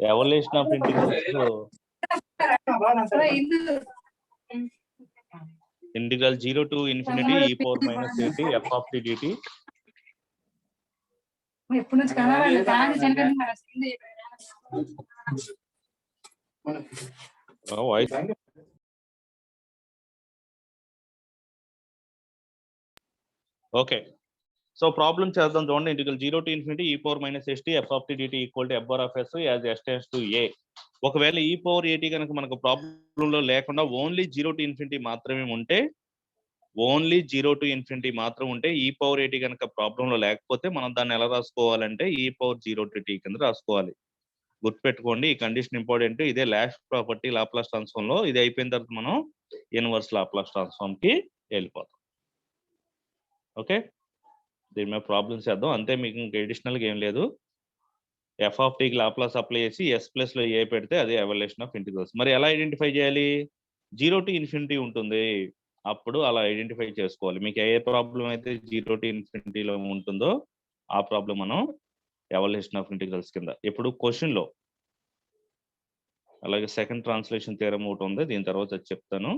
evaluation of integrals integral 0 to infinity e power minus at f of t dt. Okay. So problem చేద్దాం చూడండి. Integral 0 to infinity e power minus st f of t dt equal to f bar of s as s tends to a. ఒకవేళ e power at కనుక మనకు problem లో లేకుండా only 0 to infinity మాత్రమే ఉంటే మాత్రం ఉంటే e power at కనుక ప్రాబ్లం లో లేకపోతే మనం దాన్ని ఎలా రాసుకోవాలంటే e power 0 to t కింద రాసుకోవాలి. గుర్తుపెట్టుకోండి, ఈ కండిషన్ ఇంపార్టెంట్. ఇదే లాస్ట్ ప్రాపర్టీ లాప్లాస్ ట్రాన్స్ఫార్మ్ లో. ఇది అయిపోయిన తర్వాత మనం ఇన్వర్స్ లాప్లాస్ ట్రాన్స్ఫార్మ్ కి వెళ్ళిపోతాం. ఓకే, దీని మీద ప్రాబ్లమ్స్ చేద్దాం అంతే, మీకు ఇంకా అడిషనల్ గా ఏం లేదు. ఎఫ్ ఆఫ్ టీకి లాప్లాస్ అప్లై చేసి ఎస్ ప్లస్ లో ఏ పెడితే అదే ఎవల్యూషన్ ఆఫ్ ఇంటిగ్రల్స్. మరి ఎలా ఐడెంటిఫై చేయాలి? 0 to infinity ఉంటుంది, అప్పుడు అలా ఐడెంటిఫై చేసుకోవాలి. మీకు ఏ ప్రాబ్లం అయితే 0 to infinity లో ఉంటుందో ఆ ప్రాబ్లం మనం ఎవల్యూషన్ ఆఫ్ ఇంటిగ్రల్స్ కింద. ఇప్పుడు క్వశ్చన్ లో అలాగే సెకండ్ ట్రాన్స్లేషన్ థియరం ఒకటి ఉంది, దీని తర్వాత చెప్తాను.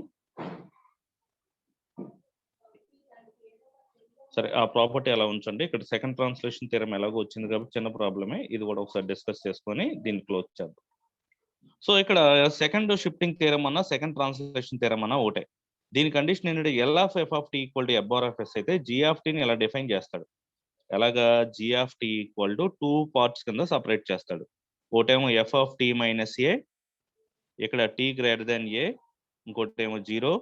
సరే, ఆ ప్రాపర్టీ అలా ఉంచండి. ఇక్కడ సెకండ్ ట్రాన్స్లేషన్ థియరం ఎలాగో వచ్చింది కాబట్టి చిన్న ప్రాబ్లమే, ఇది కూడా ఒకసారి డిస్కస్ చేసుకొని దీన్ని క్లోజ్ చేద్దాం. సో ఇక్కడ సెకండ్ షిఫ్టింగ్ థియరం అన్న సెకండ్ ట్రాన్స్లేషన్ థియరం అన్న ఒకటే. దీని కండిషన్ ఏంటంటే L of F of tea equal to F bar of s అయితే జీ ఆఫ్ టీని ఎలా డిఫైన్ చేస్తాడు? ఎలాగా? G of tea equal to 2 parts కింద సపరేట్ చేస్తాడు. ఒకటేమో f of tea minus a, ఇక్కడ టీ గ్రేటర్ దెన్ ఏ, ఇంకోటేమో 0,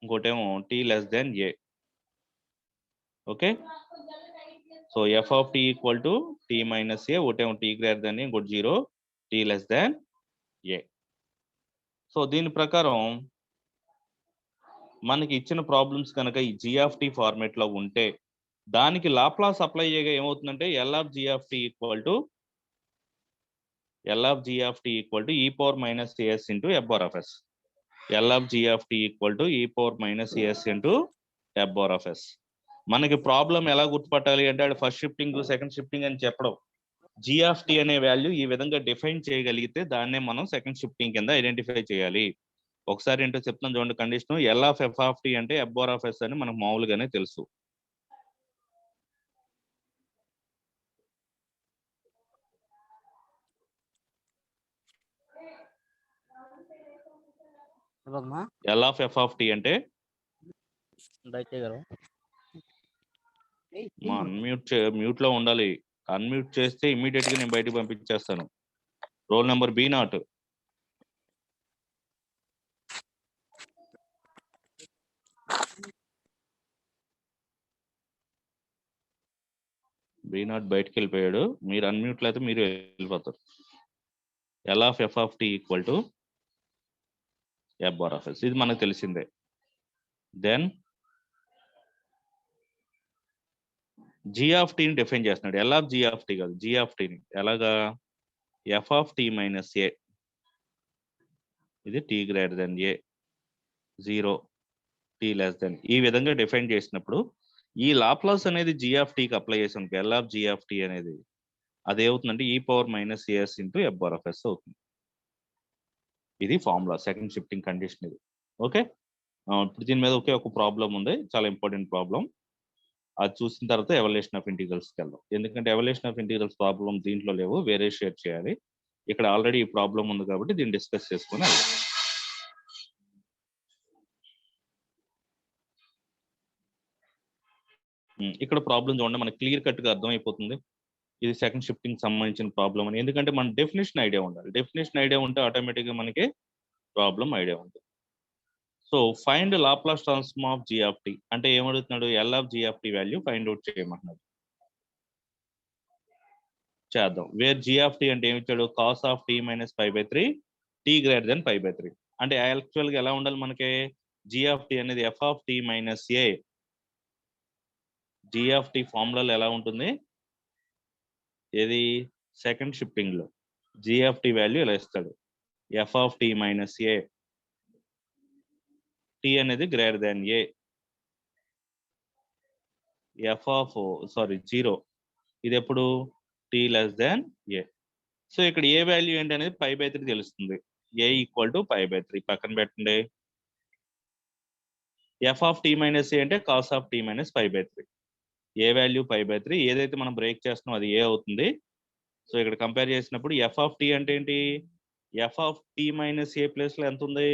ఇంకోటేమో t less than a. Okay, so F of tea equal to tea minus ఏ, ఒకటేమో టీ గ్రేటర్ దెన్ ఏ, ఇంకోటి 0, t less than ఏ. So దీని ప్రకారం మనకి ఇచ్చిన ప్రాబ్లమ్స్ కనుక ఈ జీ ఆఫ్ టీ ఫార్మేట్ లో ఉంటే దానికి లాప్లాస్ అప్లై చేయగా ఏమవుతుందంటే L of G of tea equal to E power minus A S into F bar of S. L of G of tea equal to E power minus A S into F bar of S. మనకి problem ఎలా గుర్తుపట్టాలి అంటే అది first shifting second shifting అని చెప్పడం. G of tea అనే value ఈ విధంగా డిఫైన్ చేయగలిగితే దాన్నే మనం సెకండ్ షిఫ్టింగ్ కింద ఐడెంటిఫై చేయాలి. ఒకసారి ఏంటో చెప్తాను చూడండి condition. L of F of tea అంటే ఎఫ్ బార్ ఆఫ్ ఎస్ అని మనకు మామూలుగానే తెలుసు. L of F of tea అంటే మ్యూట్ లో ఉండాలి. అన్మ్యూట్ చేస్తే ఇమీడియట్ గా నేను బయటకు పంపించేస్తాను. Roll number B0. B0 బయటకు వెళ్ళిపోయాడు. మీరు అన్మ్యూట్ అయితే మీరు వెళ్ళిపోతారు. L of F of tea equal to F bar of s, ఇది మనకు తెలిసిందే. దెన్ జీ ఆఫ్ టీని డిఫైన్ చేస్తున్నాడు. L of G of t కాదు, జీ ఆఫ్ టీని. ఎలాగా? F of tea minus a, ఇది t greater than a, 0, t less than. ఈ విధంగా డిఫైన్ చేసినప్పుడు ఈ లాప్లాస్ అనేది జీ ఆఫ్ టీకి అప్లై చేసాం. L of G of tea అనేది అదేమవుతుందంటే ఈ power minus A S into F bar of s అవుతుంది. ఇది ఫార్ములా, సెకండ్ షిఫ్టింగ్ కండిషన్ ఇది. ఓకే, ఇప్పుడు దీని మీద ఒకే ఒక ప్రాబ్లం ఉంది, చాలా ఇంపార్టెంట్ ప్రాబ్లం. అది చూసిన తర్వాత ఎవల్యూషన్ ఆఫ్ ఇంటిగ్రల్స్కి వెళ్దాం. ఎందుకంటే ఎవల్యూషన్ ఆఫ్ ఇంటిగ్రల్స్ ప్రాబ్లం దీంట్లో లేవు, వేరే షేర్ చేయాలి. ఇక్కడ ఆల్రెడీ ఈ ప్రాబ్లం ఉంది కాబట్టి దీన్ని డిస్కస్ చేసుకుని వెళ్దాం. ఇక్కడ ప్రాబ్లం చూడండి, మనకి క్లియర్ కట్ గా అర్థమైపోతుంది ఇది సెకండ్ షిఫ్టింగ్ సంబంధించిన ప్రాబ్లం అని. ఎందుకంటే మన డెఫినేషన్ ఐడియా ఉండాలి. డెఫినేషన్ ఐడియా ఉంటే ఆటోమేటిక్ గా మనకి ప్రాబ్లం ఐడియా ఉంటుంది. So find Laplace transform of G of tea అంటే ఏమడుగుతున్నాడు? L of G of T value find out చేయమంటున్నాడు. చేద్దాం. వేర్ జీ ఆఫ్ టీ అంటే ఏమిచ్చాడు? Cos of tea minus 5/3, T greater than 5/3. అంటే యాక్చువల్ గా ఎలా ఉండాలి మనకి? జీ ఆఫ్ టీ అనేది F of tea minus A. G of T ఫార్ములాలో ఎలా ఉంటుంది? ఏది? సెకండ్ షిఫ్టింగ్ లో జీ ఆఫ్ టీ వాల్యూ ఎలా ఇస్తాడు? F of tea minus A, T అనేది greater than A, F of 0, ఇది ఎప్పుడు? T less than A. So ఇక్కడ ఏ వాల్యూ ఏంటి అనేది π/3 తెలుస్తుంది. a ఈక్వల్ టు π/3 పక్కన పెట్టండి. f of t minus A అంటే cos of t minus π/3. A value π/3 ఏదైతే మనం బ్రేక్ చేస్తున్నాం అది ఏ అవుతుంది. సో ఇక్కడ కంపేర్ చేసినప్పుడు f ఆఫ్ t అంటే ఏంటి? f of t minus A place లో ఎంత ఉంది?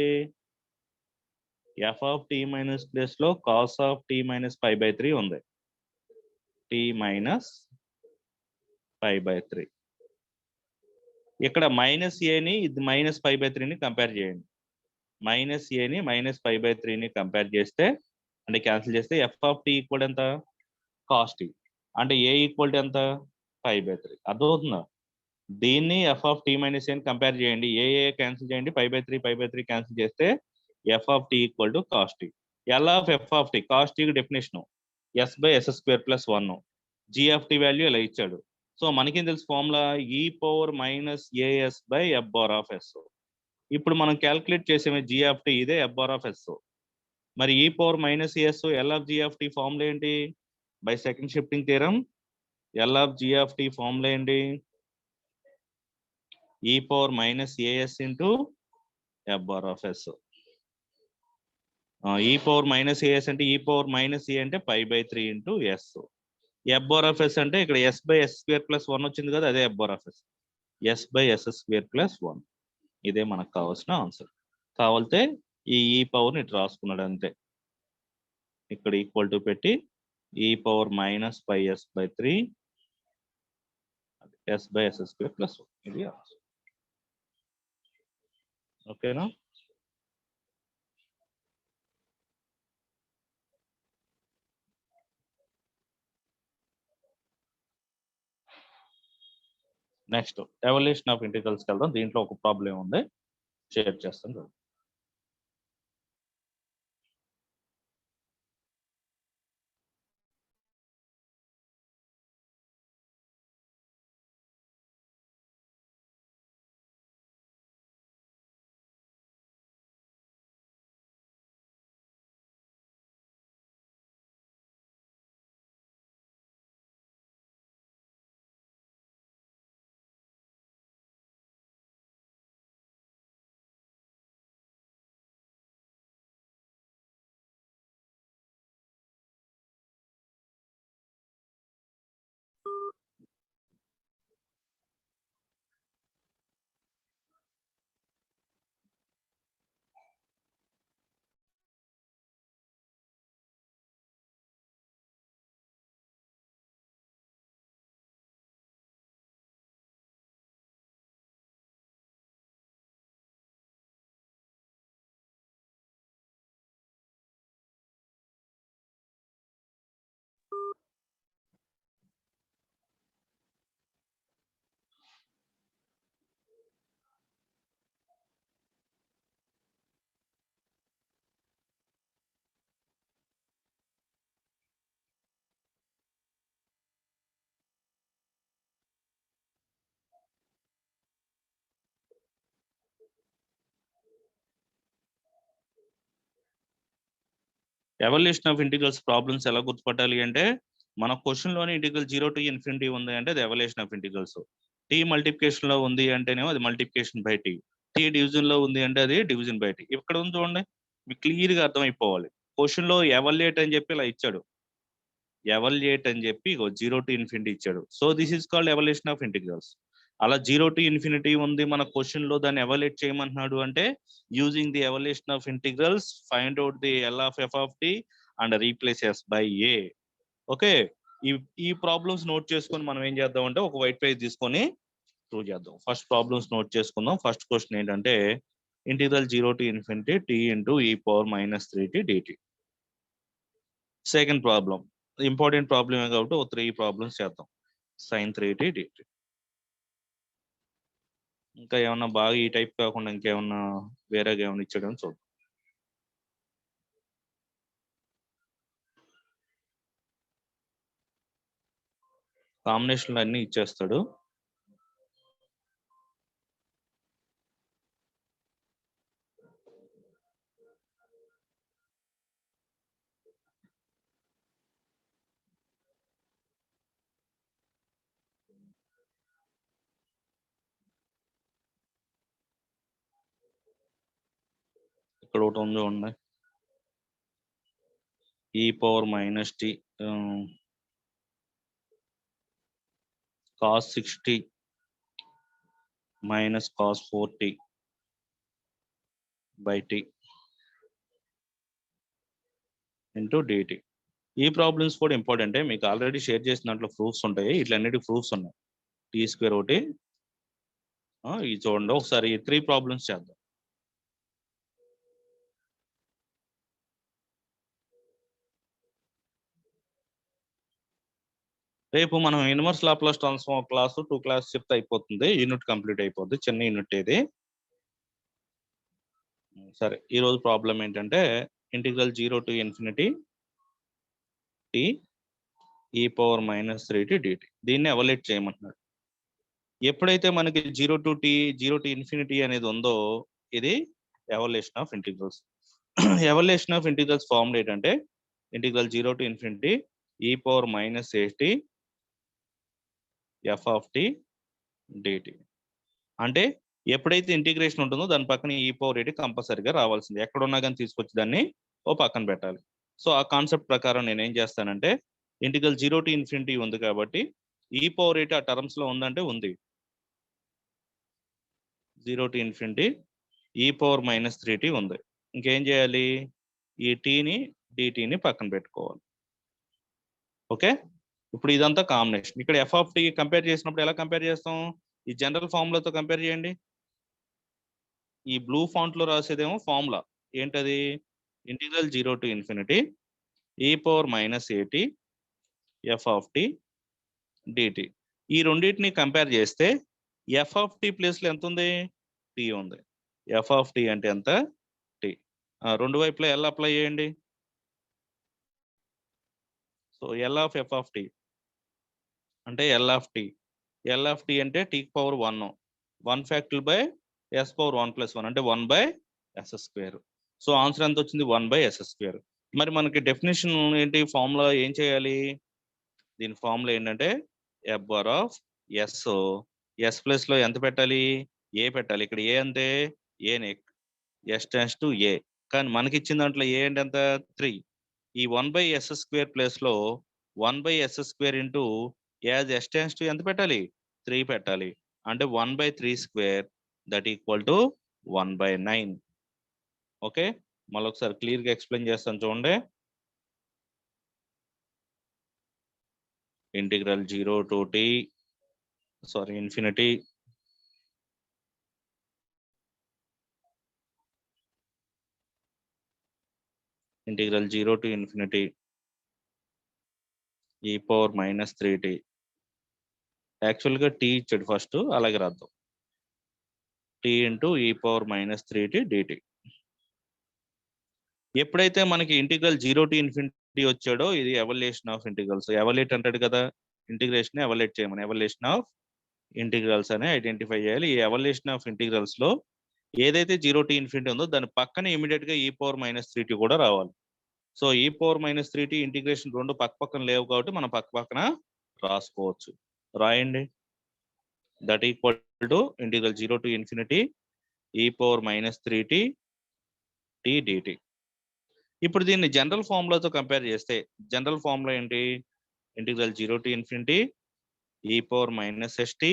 f of t minus place లో కాస్ ఆఫ్ t మైనస్ π/3 ఉంది. t minus π/3. ఇక్కడ మైనస్ ఏని ఇది మైనస్ π/3ని కంపేర్ చేయండి. మైనస్ ఏని మైనస్ π/3ని కంపేర్ చేస్తే అంటే క్యాన్సిల్ చేస్తే ఎఫ్ ఆఫ్ టీ ఈక్వల్ ఎంత? Cos T. అంటే ఏ ఈక్వల్ టు ఎంత? π/3. అర్థమవుతుందా? దీన్ని ఎఫ్ ఆఫ్ టీ మైనస్ ఏని కంపేర్ చేయండి. ఏ క్యాన్సిల్ చేయండి. π/3 క్యాన్సిల్ చేస్తే F of tea equal to cos T. L of F of T cos టీకి definition s/s² + 1. G of T value ఇలా ఇచ్చాడు. సో మనకేం తెలుసు ఫార్ములా e⁻−as/f⁻s. ఇప్పుడు మనం క్యాల్కులేట్ చేసేమే జీ ఆఫ్ టీ ఇదే f⁻s. మరి e⁻−as L of G of T formula ఏంటి? By second shifting theorem L of G of T formula ఏంటి? e⁻−as into f⁻s. e⁻−as అంటే e⁻−a అంటే π/3 ఇంటూ s. f⁻s అంటే ఇక్కడ s/s² + 1 వచ్చింది కదా, అదే f⁻s. s/s² + 1. ఇదే మనకు కావాల్సిన ఆన్సర్. కావాలితే ఈ పవర్ని ఇటు రాసుకున్నాడు అంతే. ఇక్కడ ఈక్వల్ టు పెట్టి e⁻−πs/3 s/s² + 1. ఇది ఆన్సర్. ఓకేనా? నెక్స్ట్ ఎవల్యూషన్ ఆఫ్ ఇంటిగ్రల్స్కి వెళ్దాం. దీంట్లో ఒక ప్రాబ్లం ఉంది, షేర్ చేస్తాను. ఎవల్యూషన్ ఆఫ్ ఇంటిగ్రల్స్ ప్రాబ్లమ్స్ ఎలా గుర్తుపట్టాలి అంటే, మన క్వశ్చన్ లోని ఇంటిగ్రల్ 0 to ∞ ఉంది అంటే అది evaluation of integrals. T multiplication లో ఉంది అంటేనేమో అది multiplication by t. T division లో ఉంది అంటే అది డివిజన్ బై టీ. ఇక్కడ ఉంది చూడండి, మీకు క్లియర్ గా అర్థమైపోవాలి. క్వశ్చన్ లో ఎవల్యూట్ అని చెప్పి ఇలా ఇచ్చాడు. ఎవల్యూట్ అని చెప్పి 0 to ∞ ఇచ్చాడు. So this is called evolution of integrals. అలా 0 to ∞ ఉంది మన క్వశ్చన్ లో, దాన్ని ఎవల్యూట్ చేయమంటున్నాడు అంటే using the evaluation of integrals find out the L of F of t and replace s by a. Okay, ఈ ప్రాబ్లమ్స్ నోట్ చేసుకొని మనం ఏం చేద్దాం అంటే ఒక వైట్ పేజ్ తీసుకొని ప్రూవ్ చేద్దాం. ఫస్ట్ ప్రాబ్లమ్స్ నోట్ చేసుకుందాం. ఫస్ట్ క్వశ్చన్ ఏంటంటే integral 0 to ∞ t into e⁻−3t dt. Second problem important ప్రాబ్లమే కాబట్టి ఒక 3 ప్రాబ్లమ్స్ చేద్దాం. sin 3t dt. ఇంకా ఏమన్నా బాగా ఈ టైప్ కాకుండా ఇంకేమన్నా వేరేగా ఏమైనా ఇచ్చాడని చూద్దాం. కాంబినేషన్లు అన్ని ఇచ్చేస్తాడు. ఇక్కడ ఒకటి ఉంది చూడండి, e power minus t cos 60 minus cos 4t by t into dt. ఈ ప్రాబ్లమ్స్ కూడా ఇంపార్టెంటే, మీకు ఆల్రెడీ షేర్ చేసిన దాంట్లో ప్రూఫ్స్ ఉంటాయి, ఇట్లన్నిటి ప్రూఫ్స్ ఉన్నాయి. టీ స్క్వేర్ ఒకటి, ఇది చూడండి ఒకసారి 3 ప్రాబ్లమ్స్ చేద్దాం. రేపు మనం inverse Laplace transform class 2 class చెప్తే అయిపోతుంది, యూనిట్ కంప్లీట్ అయిపోద్ది, చిన్న యూనిట్ ఇది. సరే, ఈరోజు ప్రాబ్లం ఏంటంటే integral 0 to infinity t e power minus 3t dt. దీన్ని ఎవల్యూట్ చేయమంటున్నాడు. ఎప్పుడైతే మనకి 0 to infinity అనేది ఉందో ఇది evolution of integrals. Evolution of integrals formula ఏంటంటే integral 0 to infinity e power minus 8t f of t dt. అంటే ఎప్పుడైతే ఇంటిగ్రేషన్ ఉంటుందో దాని పక్కన ఈ పవర్ ఎయిట్ కంపల్సరీగా రావాల్సింది, ఎక్కడున్నా కానీ తీసుకొచ్చి దాన్ని ఓ పక్కన పెట్టాలి. సో ఆ కాన్సెప్ట్ ప్రకారం నేను ఏం చేస్తానంటే ఇంటిగ్రల్ 0 to infinity ఉంది కాబట్టి ఈ పవర్ ఎయిట్ ఆ టర్మ్స్ లో ఉందంటే ఉంది, 0 to infinity e power minus 3t ఉంది. ఇంకేం చేయాలి, ఈ టీని డిటీని పక్కన పెట్టుకోవాలి. ఓకే, ఇప్పుడు ఇదంతా కాంబినేషన్. ఇక్కడ ఎఫ్ ఆఫ్ టీ కంపేర్ చేసినప్పుడు ఎలా కంపేర్ చేస్తాం, ఈ జనరల్ ఫార్ములాతో కంపేర్ చేయండి. ఈ బ్లూ ఫాంట్ లో రాసేదేమో ఫార్ములా ఏంటది, integral 0 to infinity e power minus 8t f of t dt. ఈ రెండింటిని కంపేర్ చేస్తే ఎఫ్ ఆఫ్ టీ ప్లేస్ లో ఎంత ఉంది, టీ ఉంది. ఎఫ్ ఆఫ్ టీ అంటే ఎంత, టీ. రెండు వైపులా ఎల్ అప్లై చేయండి. So L of F of tea అంటే L of T, L of tea అంటే T power 1 factorial by S power 1+1 అంటే 1/s². సో ఆన్సర్ ఎంత వచ్చింది, 1/s². మరి మనకి డెఫినేషన్ ఏంటి, ఫార్ములా ఏం చేయాలి, దీని ఫార్ములా ఏంటంటే F bar of s, s plus లో ఎంత పెట్టాలి, ఏ పెట్టాలి. ఇక్కడ ఏ అంతే ఏనే, ఎస్ టెన్స్ టు ఏ, కానీ మనకి ఇచ్చిన దాంట్లో ఏ అంటే ఎంత 3. ఈ 1/s² ప్లేస్ లో 1/s² into as yes tends to ఎంత పెట్టాలి, 3 పెట్టాలి. అంటే 1/3² దట్ ఈక్వల్ టు 1/9. ఓకే, మళ్ళీ ఒకసారి క్లియర్ గా ఎక్స్ప్లెయిన్ చేస్తాను చూడండి. Integral 0 to infinity integral 0 to infinity e power minus 3t. యాక్చువల్గా టీ ఇచ్చాడు ఫస్ట్, అలాగే రాద్దాం, t into e power minus 3t dt. ఎప్పుడైతే మనకి ఇంటిగ్రల్ 0 to infinity వచ్చాడో ఇది ఎవల్యూషన్ ఆఫ్ ఇంటిగ్రల్స్. ఎవల్యూట్ అంటాడు కదా, ఇంటిగ్రేషన్ ఎవల్యూట్ చేయమని, ఎవల్యూషన్ ఆఫ్ ఇంటిగ్రల్స్ అని ఐడెంటిఫై చేయాలి. ఈ ఎవల్యూషన్ ఆఫ్ ఇంటిగ్రల్స్ లో ఏదైతే 0 to infinity ఉందో దాని పక్కన ఇమీడియట్ గా e power minus 3t కూడా రావాలి. So e power minus 3t integration రెండు పక్క పక్కన లేవు కాబట్టి మనం పక్క పక్కన రాసుకోవచ్చు. రాయండి, that equal to integral 0 to infinity e power minus 3t t dt. ఇప్పుడు దీన్ని జనరల్ ఫార్ములాతో కంపేర్ చేస్తే జనరల్ ఫార్ములా ఏంటి, integral 0 to infinity e power minus st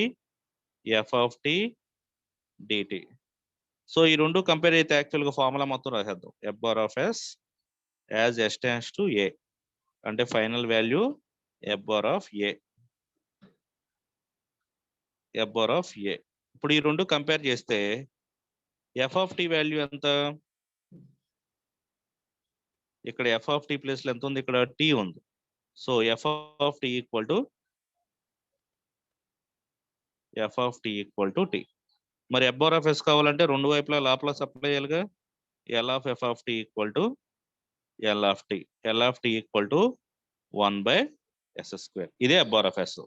f of t dt. So ఈ రెండు కంపేర్ అయితే యాక్చువల్గా ఫార్ములా మొత్తం రాసేద్దాం, F bar of S as yes tends to A అంటే final value F bar of A, F bar of A. ఇప్పుడు ఈ రెండు కంపేర్ చేస్తే ఎఫ్ ఆఫ్ టీ వాల్యూ ఎంత, ఇక్కడ ఎఫ్ ఆఫ్ టీ ప్లేస్ లో ఎంత ఉంది, ఇక్కడ టీ ఉంది. So F of tea equal to T. మరి ఎఫ్ బార్ ఆఫ్ ఎస్ కావాలంటే రెండు వైపులా లాప్లాస్ అప్లై చేయాలిగా, L of F of tea equal to L of T, L of tea equal to 1/s². ఇదే ఎఫ్ బార్ ఆఫ్ ఎస్.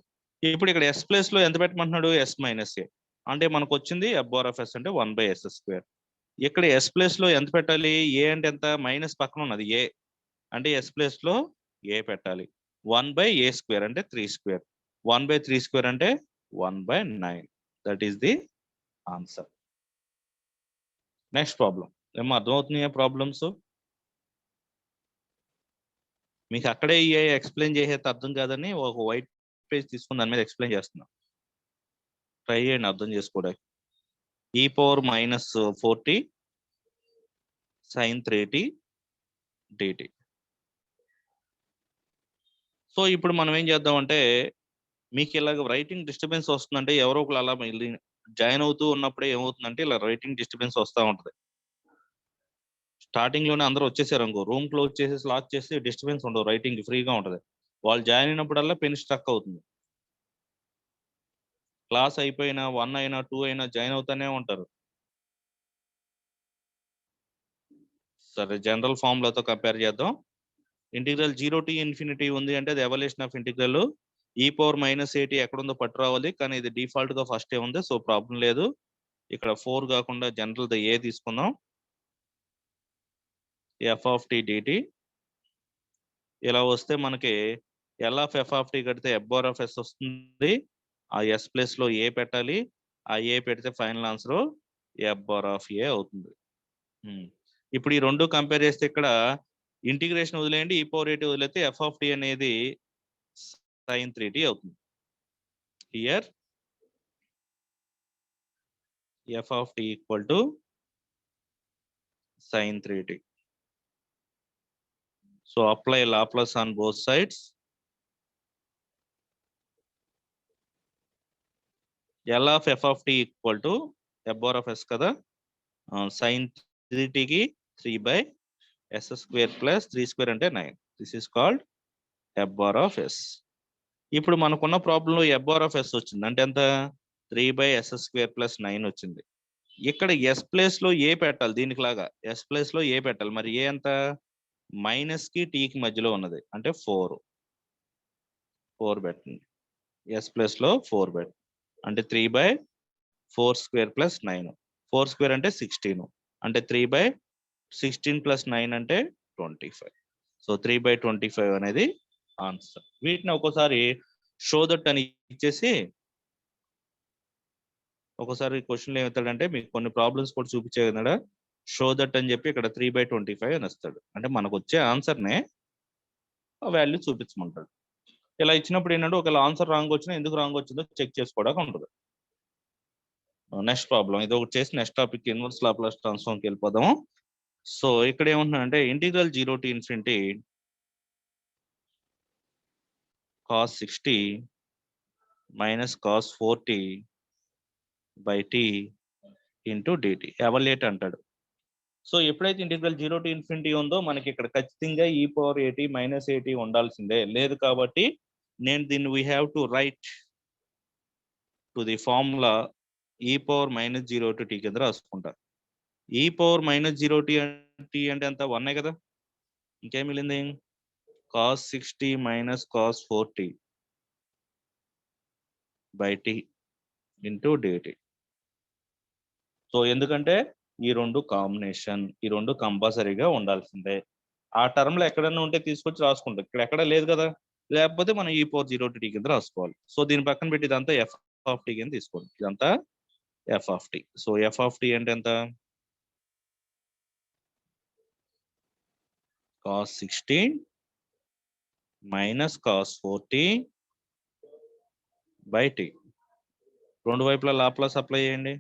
ఇప్పుడు ఇక్కడ yes place లో ఎంత పెట్టమంటున్నాడు, ఎస్ మైనస్ ఏ, అంటే మనకు వచ్చింది ఎఫ్ బార్ ఆఫ్ ఎస్ అంటే 1/s². ఇక్కడ ఎస్ ప్లేస్ లో ఎంత పెట్టాలి, ఏ అంటే ఎంత, మైనస్ పక్కన ఉన్నది ఏ అంటే ఎస్ ప్లేస్ లో ఏ పెట్టాలి. 1/a² అంటే 3², 1/3² అంటే 1/9. That is the answer. Next problem. ఏమో అర్థమవుతున్నాయా ప్రాబ్లమ్స్? మీకు అక్కడే ఎక్స్ప్లెయిన్ చేసేది అర్థం కాదని ఒక వైట్ పేజ్ తీసుకుని దాని మీద ఎక్స్ప్లెయిన్ చేస్తున్నా. ట్రై చేయండి అర్థం చేసుకోవడానికి. e⁻−40 sin 3t dt. So ఇప్పుడు మనం ఏం చేద్దామంటే, మీకు ఇలాగ రైటింగ్ డిస్టర్బెన్స్ వస్తుందంటే ఎవరో ఒకరు అలా జాయిన్ అవుతూ ఉన్నప్పుడే ఏమవుతుందంటే ఇలా రైటింగ్ డిస్టర్బెన్స్ వస్తూ ఉంటుంది. స్టార్టింగ్ లోనే అందరూ వచ్చేసారు అనుకో, రూమ్ క్లోజ్ చేసేసి లాక్ చేసి డిస్టర్బెన్స్ ఉండవు, రైటింగ్ ఫ్రీగా ఉంటుంది. వాళ్ళు జాయిన్ అయినప్పుడల్లా పెన్ స్ట్రక్ అవుతుంది. క్లాస్ అయిపోయినా 1 అయినా 2 అయినా జాయిన్ అవుతానే ఉంటారు. సరే, జనరల్ ఫార్ములాతో కంపేర్ చేద్దాం. ఇంటిగ్రల్ 0 to ఇన్ఫినిటీ ఉంది అంటే అది ఎవల్యూషన్ ఆఫ్ ఇంటిగ్రల్. e⁻−80 ఎక్కడ ఉందో పట్టు రావాలి, కానీ ఇది డిఫాల్ట్ గా ఫస్ట్ ఉంది, సో ప్రాబ్లం లేదు. ఇక్కడ 4 కాకుండా జనరల్ ద ఏ తీసుకుందాం. f(t) dt ఇలా వస్తే మనకి L(f(t) కడితే f(s) వస్తుంది. ఆ s ప్లేస్ లో ఏ పెట్టాలి, ఆ ఏ పెడితే ఫైనల్ ఆన్సర్ f(a) అవుతుంది. ఇప్పుడు ఈ రెండు కంపేర్ చేస్తే ఇక్కడ ఇంటిగ్రేషన్ వదిలేయండి, e⁻80 వదిలేస్తే f(t) అనేది sin 3t అవుతుంది. Here f(t) equal to sin 3t. So apply Laplace on both sides. L(f(t) equal to f(s) కదా, sin 3t కి 3/s² ప్లస్ 3² అంటే 9. This is called f(s). ఇప్పుడు మనకున్న ప్రాబ్లంలో f(s) వచ్చింది అంటే ఎంత, 3/s² ప్లస్ 9 వచ్చింది. ఇక్కడ ఎస్ ప్లేస్ లో ఏ పెట్టాలి, దీనికి లాగా ఎస్ ప్లేస్ లో ఏ పెట్టాలి. మరి ఏ ఎంత, మైనస్ కి టీకి మధ్యలో ఉన్నది అంటే 4 పెట్టండి. ఎస్ ప్లేస్ లో 4 పెట్టండి అంటే 3/4² ప్లస్ 9. 4² అంటే 16, అంటే 3/16 ప్లస్ 9 అంటే 25. సో 3/25 అనేది ఆన్సర్. వీటిని ఒక్కోసారి షో దట్ అని ఇచ్చేసి ఒకసారి క్వశ్చన్ ఏమవుతాడంటే మీకు కొన్ని ప్రాబ్లమ్స్ కూడా చూపించే కదా, షో దట్ అని చెప్పి ఇక్కడ 3/25 అని వస్తాడు. అంటే మనకు వచ్చే ఆన్సర్నే వాల్యూ చూపించమంటాడు. ఇలా ఇచ్చినప్పుడు ఏంటంటే ఒకవేళ ఆన్సర్ రాంగ్ వచ్చినా ఎందుకు రాంగ్ వచ్చిందో చెక్ చేసుకోవడానికి ఉంటుంది. నెక్స్ట్ ప్రాబ్లం ఇది ఒకటి చేసి నెక్స్ట్ టాపిక్ ఇన్వర్స్ లాప్లాస్ ట్రాన్స్ఫార్మ్కి వెళ్ళిపోదాము. సో ఇక్కడ ఏమంటున్నానంటే integral 0 to infinity cos 60 minus cos 40/t into dt evaluate అంటాడు. సో ఎప్పుడైతే ఇంటిగ్రల్ 0 to ఇన్ఫినిటీ ఉందో మనకి ఇక్కడ ఖచ్చితంగా e⁻80 ఉండాల్సిందే. లేదు కాబట్టి నేను దీన్ని we have to right to the formula e⁻0 to t కింద రాసుకుంటా. e⁻0 t అంటే ఎంత, 1 కదా, ఇంకేం మిగిలింది, cos 60 minus cos 40/t into dt. So ఎందుకంటే ఈ రెండు కాంబినేషన్, ఈ రెండు కంపల్సరీగా ఉండాల్సిందే. ఆ టర్మ్ లో ఎక్కడన్నా ఉంటే తీసుకొచ్చి రాసుకుంటాం, ఇక్కడ ఎక్కడ లేదు కదా, లేకపోతే మనం e⁻0 to t కింద రాసుకోవాలి. సో దీని పక్కన పెట్టి ఇదంతా f(t) కింద తీసుకోండి, ఇదంతా f(t). సో f(t) అంటే ఎంత, cos 60 మైనస్ cos 40/t. రెండు వైపులా లాప్లాస్ అప్లై చేయండి.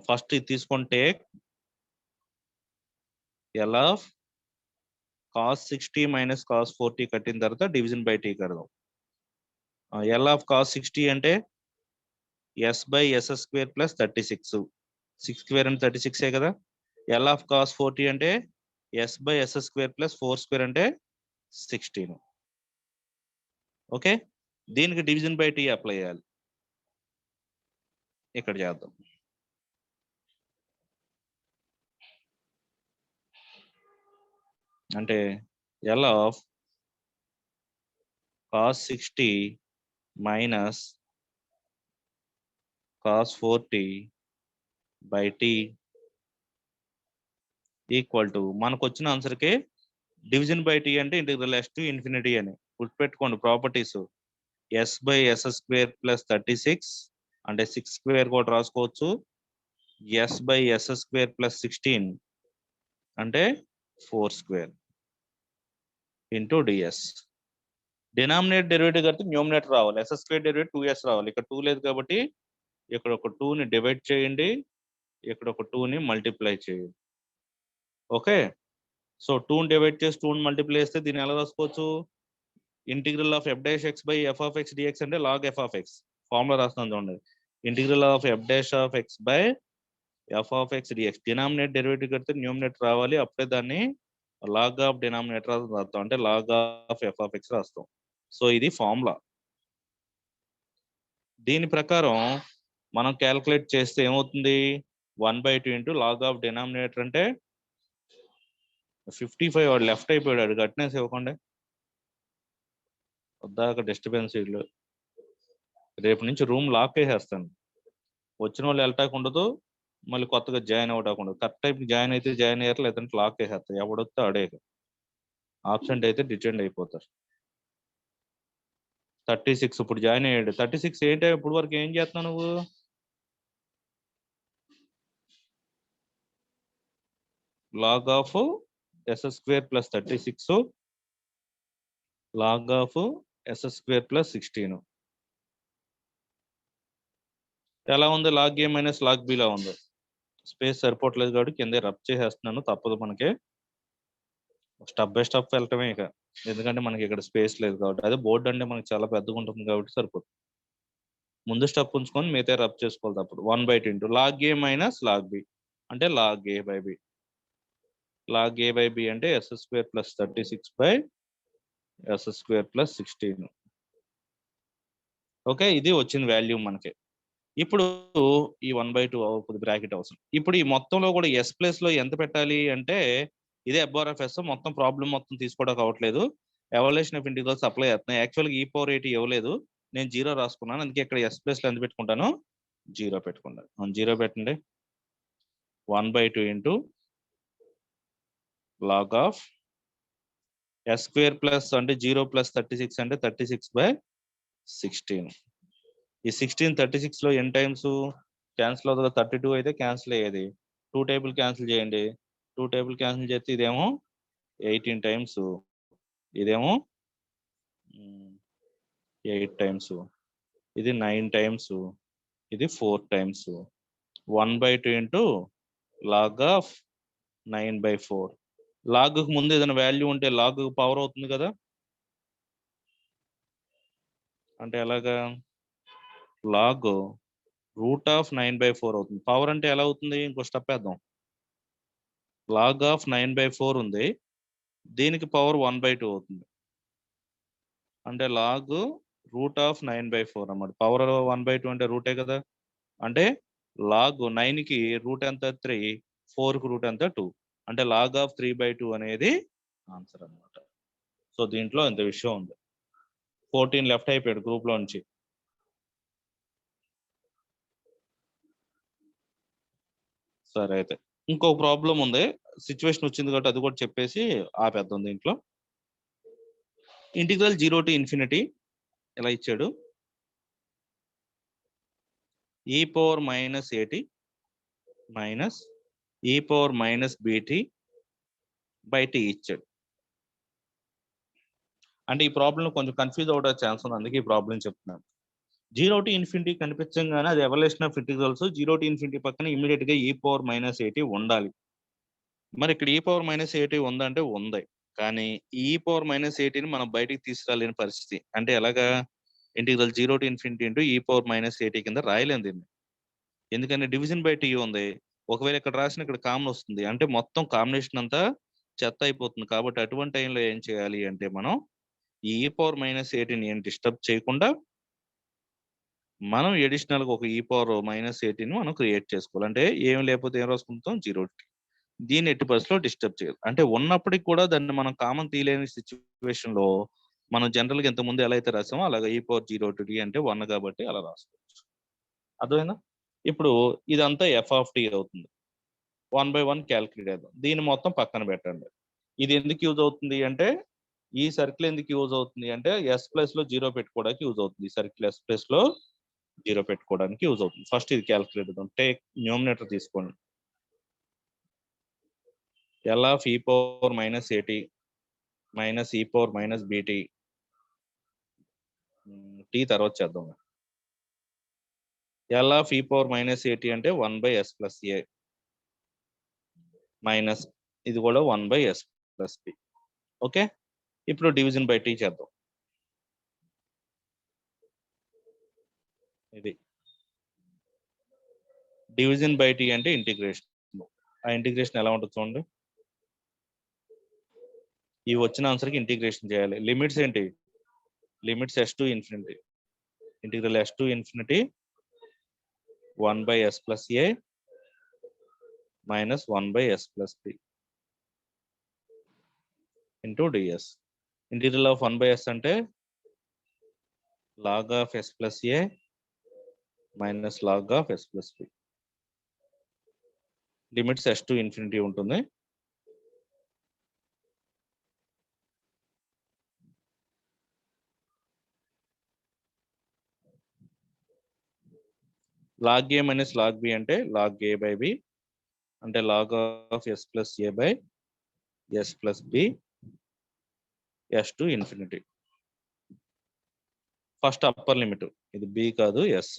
ఫస్ట్ ఇది తీసుకుంటే L of cos 60 minus cos 40 కట్టిన తర్వాత డివిజన్ బై టీ కడదాం. L of cos 60 అంటే s/s² ప్లస్ 36, 6² అంటే 36 కదా. L of cos 40 అంటే s/s² ప్లస్ 4² అంటే 16. ఓకే, దీనికి డివిజన్ బై టీ అప్లై చేయాలి. ఇక్కడ చేద్దాం. అంటే L of cos 60 minus cos 40/t equal to మనకు వచ్చిన ఆన్సర్కి డివిజన్ బై టీ అంటే ఇంటిగ్రల్ s to ఇన్ఫినిటీ అని గుర్తుపెట్టుకోండి. ప్రాపర్టీస్ s/s² ప్లస్ 36 అంటే 6² కూడా రాసుకోవచ్చు, s by s square plus 16 అంటే 4 square into d s. Denominate derivative కడితే న్యూమినేటర్ రావాలి, ఎస్ స్క్వేర్ డెరివేటివ్ 2s రావాలి. ఇక్కడ 2 లేదు కాబట్టి ఇక్కడ ఒక 2ని డివైడ్ చేయండి, ఇక్కడ ఒక 2ని మల్టిప్లై చేయండి. ఓకే, సో 2ని డివైడ్ చేసి 2ని మల్టిప్లై చేస్తే దీన్ని ఎలా రాసుకోవచ్చు? Integral of F dash X by F of X D X అంటే log F of X. Formula రాస్తున్నాను చూడండి, integral of F dash of X by F of X D X. Denominate derivative కడితే న్యూమినేటర్ రావాలి, అప్పుడే దాన్ని లాగ్ ఆఫ్ డినామినేటర్ రాస్తాం, అంటే log of F of X రాస్తాం. సో ఇది ఫార్ములా. దీని ప్రకారం మనం క్యాల్కులేట్ చేస్తే ఏమవుతుంది? 1/2 ఇంటూ లాగ్ ఆఫ్ డినామినేటర్ అంటే 55. వాడు లెఫ్ట్ అయిపోయాడు, కట్నేసి ఇవ్వకుండా వద్దాక డిస్టర్బెన్స్ ఇల్లు. రేపు నుంచి రూమ్ లాక్ వేసేస్తాను, వచ్చిన వాళ్ళు వెళ్ళటానికి ఉండదు, మళ్ళీ కొత్తగా జాయిన్ అవ్వటానికి ఉండదు. కరెక్ట్ టైంకి జాయిన్ అయితే జాయిన్ అయ్యారు, లేదంటే లాక్ వేసేస్తాను. ఎవడొస్తే అడే, ఆబ్సెంట్ అయితే డిటెండ్ అయిపోతారు. 36 ఇప్పుడు జాయిన్ అయ్యాడు. 36 ఏంటి ఇప్పుడు వరకు ఏం చేస్తున్నావు నువ్వు? Log of s square plus 36 log of s square plus 16 ఎలా ఉంది? లాగ్ ఏ మైనస్ లాగ్ బి లా ఉంది. స్పేస్ సరిపోవట్లేదు కాబట్టి కింద రబ్ చేసేస్తున్నాను, తప్పదు మనకి. స్టెప్ బై స్టెప్ వెళ్ళటమే ఇక, ఎందుకంటే మనకి ఇక్కడ స్పేస్ లేదు కాబట్టి. అదే బోర్డు అంటే మనకి చాలా పెద్దగా ఉంటుంది కాబట్టి సరిపోతుంది. ముందు స్టెప్ ఉంచుకొని మిగతా రబ్ చేసుకోవాలి తప్పదు. 1/2 ఇంటూ లాగ్ ఏ మైనస్ లాగ్ బి అంటే log A by B. Log A by B అంటే S square plus 36 by yes square plus 16. Okay, ఇది వచ్చిన వాల్యూ మనకి. ఇప్పుడు ఈ 1/2 అవుతుంది, బ్రాకెట్ అవసరం. ఇప్పుడు ఈ మొత్తంలో కూడా ఎస్ ప్లేస్ లో ఎంత పెట్టాలి అంటే ఇదే అబ్బార్ ఆఫ్ ఎస్. మొత్తం ప్రాబ్లం మొత్తం తీసుకోవడానికి అవ్వట్లేదు, ఎవల్యూషన్ ఆఫ్ ఇంటిగ్రల్స్ అప్లై చేస్తున్నాయి. యాక్చువల్గా ఈ పవర్ 80 ఇవ్వలేదు, నేను 0 రాసుకున్నాను, అందుకే ఇక్కడ ఎస్ ప్లేస్ లో ఎంత పెట్టుకుంటాను? 0 పెట్టుకుంటాను. 0 పెట్టండి. 1/2 into log of s square plus అంటే 0 ప్లస్ 36 అంటే 36 బై 16. ఈ 16 36 లో ఎన్ టైమ్స్ క్యాన్సిల్ అవుతుంది? 32 అయితే క్యాన్సిల్ అయ్యేది. 2 టేబుల్ క్యాన్సిల్ చేయండి, 2 టేబుల్ క్యాన్సిల్ చేస్తే ఇదేమో 18 టైమ్స్, ఇదేమో 8 టైమ్స్, ఇది 9 టైమ్స్, ఇది 4 times. 1/2 into log of 9/4. Log ముందు ఏదైనా వాల్యూ ఉంటే లాగ్ పవర్ అవుతుంది కదా, అంటే ఎలాగా? లాగ్ రూట్ ఆఫ్ 9/4 అవుతుంది. పవర్ అంటే ఎలా అవుతుంది? ఇంకో స్టెప్ వేద్దాం. లాగ్ ఆఫ్ 9/4 ఉంది, దీనికి పవర్ 1/2 అవుతుంది, అంటే లాగ్ రూట్ ఆఫ్ 9/4 అన్నమాట. పవర్ 1/2 అంటే రూటే కదా, అంటే లాగ్ 9కి రూట్ ఎంత? 3, 4కి రూట్ ఎంత? 2, అంటే లాగ్ ఆఫ్ 3/2 అనేది ఆన్సర్ అన్నమాట. సో దీంట్లో ఇంత విషయం ఉంది. 14 లెఫ్ట్ అయిపోయాడు గ్రూప్ లో నుంచి. సరే, అయితే ఇంకో ప్రాబ్లం ఉంది, సిచ్యువేషన్ వచ్చింది కాబట్టి అది కూడా చెప్పేసి ఆపేద్దాం. దీంట్లో ఇంటిగ్రల్ 0 to ఇన్ఫినిటీ ఎలా ఇచ్చాడు? e power minus a t minus e power minus b t by t ఇచ్చాడు. అంటే ఈ ప్రాబ్లం కొంచెం కన్ఫ్యూజ్ అవడం ఛాన్స్ ఉంది, అందుకే ఈ ప్రాబ్లం చెప్తున్నాను. 0 to ఇన్ఫినిటీ కనిపించగానే అది evaluation of integrals. 0 to infinity పక్కన ఇమీడియట్ గా e పవర్ మైనస్ ఏటీ ఉండాలి. మరి ఇక్కడ e పవర్ మైనస్ ఏటీ ఉందంటే ఉంది, కానీ ఈ పవర్ మైనస్ ఏటీని మనం బయటికి తీసుకురాలేని పరిస్థితి. అంటే ఎలాగా? ఇంటిగ్రల్ 0 to ఇన్ఫినిటీ ఇంటూ ఈ పవర్ మైనస్ ఏటీ కింద రాయలేం దీన్ని, ఎందుకంటే డివిజన్ బై టీ ఉంది. ఒకవేళ ఇక్కడ రాసిన ఇక్కడ కామన్ వస్తుంది, అంటే మొత్తం కాంబినేషన్ అంతా చెత్త అయిపోతుంది. కాబట్టి అటువంటి టైంలో ఏం చేయాలి అంటే మనం ఈ పవర్ మైనస్ ఏటీని ఏం డిస్టర్బ్ చేయకుండా మనం ఎడిషనల్ గా ఒక ఈ పవర్ మైనస్ ఏటీని మనం క్రియేట్ చేసుకోవాలి. అంటే ఏం లేకపోతే ఏం రాసుకుంటాం? 0. దీన్ని ఎట్టి పరిస్థితిలో డిస్టర్బ్ చేయదు. అంటే ఉన్నప్పటికీ కూడా దాన్ని మనం కామన్ తీయలేని సిచ్యువేషన్ లో మనం జనరల్ గా ఇంత ముందు ఎలా అయితే రాసామో అలాగా ఈ పవర్ 0 to t అంటే 1 కాబట్టి అలా రాసుకోవచ్చు. అర్థమైందా? ఇప్పుడు ఇదంతా ఎఫ్ ఆఫ్ టీ అవుతుంది. 1/1 క్యాల్కులేట్ చేద్దాం. దీన్ని మొత్తం పక్కన పెట్టండి. ఇది ఎందుకు యూజ్ అవుతుంది అంటే, ఈ సర్కిల్ ఎందుకు యూజ్ అవుతుంది అంటే ఎస్ ప్లస్ లో 0 పెట్టుకోవడానికి యూజ్ అవుతుంది. ఈ సర్కిల్ ఎస్ ప్లస్ లో జీరో పెట్టుకోవడానికి యూజ్ అవుతుంది. ఫస్ట్ ఇది క్యాలిక్యులేట్ చేద్దాం. టేక్ న్యూమినేటర్ తీసుకోండి. L of e power minus at minus e power minus bt t తర్వాత చేద్దాం. L of e power minus at అంటే 1/s plus a మైనస్ ఇది కూడా 1/s plus b. ఓకే, ఇప్పుడు డివిజన్ బై టీ చేద్దాం. ఇది division by tea అంటే integration. ఆ ఇంటిగ్రేషన్ ఎలా ఉంటుంది చూడండి. ఈ వచ్చిన ఆన్సర్కి ఇంటిగ్రేషన్ చేయాలి. లిమిట్స్ ఏంటి? Limits s to infinity, integral s to infinity 1/s plus a minus 1/s plus b into ds. Integral of 1/s అంటే log of s plus a minus log of s plus b. Limits s to infinity ఉంటుంది. log a minus log b అంటే log a by b అంటే log of s plus a by s plus b s to infinity. First upper limit, ఇది b కాదు s.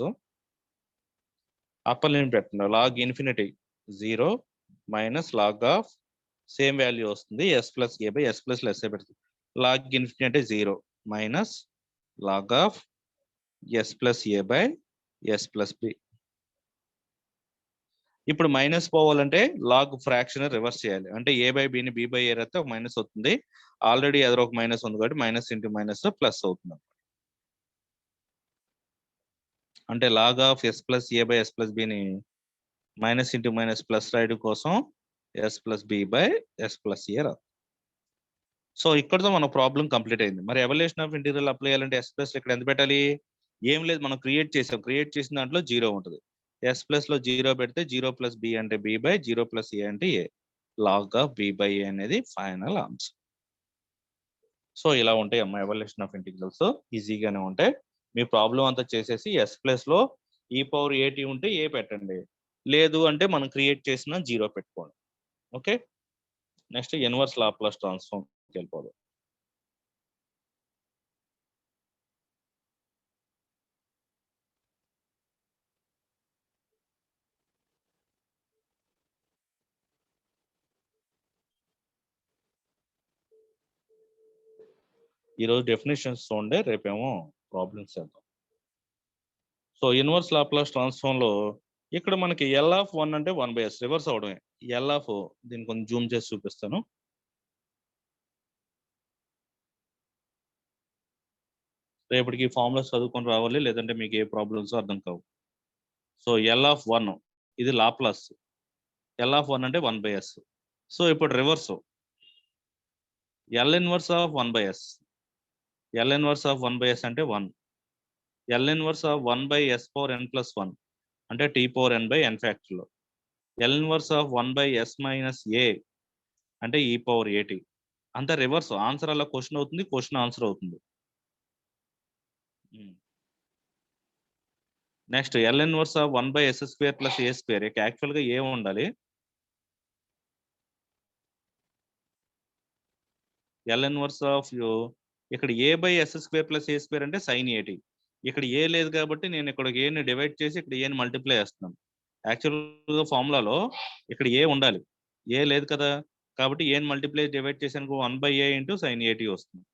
Upper limit పెట్టండి. Log infinity 0 minus log of same value వస్తుంది s plus a by s plus less పెడుతుంది. Log infinity అంటే 0 minus log of s plus a by s plus b. ఇప్పుడు minus పోవాలంటే log fraction reverse చేయాలి. అంటే a by bని b by a అయితే ఒక మైనస్ అవుతుంది. ఆల్రెడీ ఎదురు ఒక మైనస్ ఉంది కాబట్టి మైనస్ ఇంటూ మైనస్ ప్లస్ అవుతుంది. అంటే log of s plus a by s plus bని మైనస్ ఇంటూ మైనస్ ప్లస్ రాయడం కోసం s plus b by s plus a రా. సో ఇక్కడతో మన ప్రాబ్లం కంప్లీట్ అయింది. మరి ఎవల్యూషన్ ఆఫ్ ఇంటిగ్రల్ అప్లై చేయాలంటే s ప్లస్ ఇక్కడ ఎంత పెట్టాలి? ఏం లేదు, మనం క్రియేట్ చేసాం. క్రియేట్ చేసిన దాంట్లో 0 ఉంటుంది. s ప్లస్ లో 0 పెడితే 0 ప్లస్ b అంటే b బై 0 ప్లస్ a అంటే a. Log of b by a అనేది ఫైనల్ ఆన్సర్. సో ఇలా ఉంటాయి అమ్మా ఎవల్యూషన్ ఆఫ్ ఇంటిగ్రల్స్. ఈజీగానే ఉంటాయి. మీ ప్రాబ్లం అంతా చేసేసి s ప్లస్ లో e పవర్ at ఉంటే a పెట్టండి, లేదు అంటే మనం క్రియేట్ చేసిన 0 పెట్టుకోండి. Okay, next inverse Laplace transform వెళ్ళిపోదాం. ఈరోజు డెఫినేషన్స్ చూడండి, రేపేమో ప్రాబ్లమ్స్ చేద్దాం. సో ఇన్వర్స్ లాప్లాస్ ట్రాన్స్ఫార్మ్ లో ఇక్కడ మనకి ఎల్ ఆఫ్ 1 అంటే 1/s రివర్స్ అవడమే. ఎల్ ఆఫ్ దీన్ని కొంచెం జూమ్ చేసి చూపిస్తాను. రేపటికి ఫార్ములాస్ చదువుకొని రావాలి, లేదంటే మీకు ఏ ప్రాబ్లమ్స్ అర్థం కావు. సో ఎల్ ఆఫ్ 1 ఇది లాప్లాస్. ఎల్ ఆఫ్ 1 అంటే 1/s. సో ఇప్పుడు reverse L inverse of 1/s. L inverse of 1/s అంటే 1. L inverse of 1/s power n plus 1 అంటే t power n by n ఫ్యాక్టర్లో. L inverse of 1/s minus a అంటే e power at. అంతా reverse. Answer అలా question అవుతుంది, question answer అవుతుంది. Next L inverse of 1/s square plus a square. ఇక యాక్చువల్గా A ఉండాలి. ఎల్ ఇన్వర్స్ ఆఫ్ ఇక్కడ a by s square plus a square అంటే సైన్ at. ఇక్కడ ఏ లేదు కాబట్టి నేను ఇక్కడ ఏని డివైడ్ చేసి ఇక్కడ ఏని మల్టిప్లై చేస్తున్నాను. యాక్చువల్గా ఫార్ములాలో ఇక్కడ ఏ ఉండాలి, ఏ లేదు కదా, కాబట్టి ఏని మల్టిప్లై డివైడ్ చేసాను 1/a ఇంటూ సైన్ at వస్తుంది.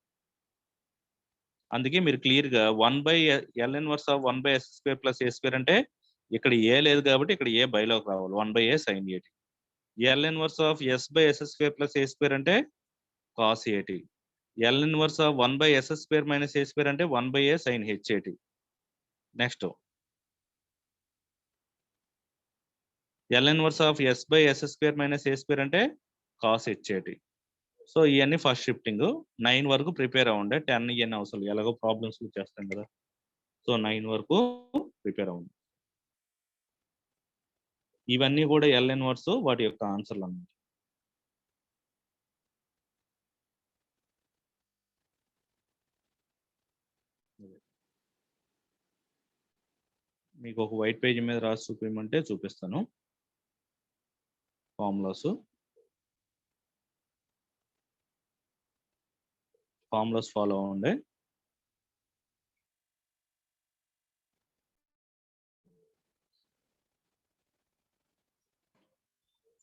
అందుకే మీరు క్లియర్గా 1/ఎల్ inverse of 1/s square plus a square అంటే ఇక్కడ ఏ లేదు కాబట్టి ఇక్కడ ఏ బైలోకి రావాలి, 1/a sine at. L inverse of s by s square plus a square అంటే cos at. L inverse of 1/s square minus a square అంటే 1/a sine hat. Next L inverse of s by s square minus a square అంటే cos hat. So ఇవన్నీ first shifting. 9 వరకు prepare అవ్వండి. 10 ఇవన్నీ అవసరం, ఎలాగో problems చేస్తాం కదా. సో 9 వరకు ప్రిపేర్ అవ్వండి. ఇవన్నీ కూడా ఎల్ ఇన్వర్స్ వాటి యొక్క ఆన్సర్లు అన్నమాట. మీకు ఒక వైట్ పేజ్ మీద రాసి చూపించమంటే చూపిస్తాను. ఫార్ములాస్ ఫాలో అవ్వండి.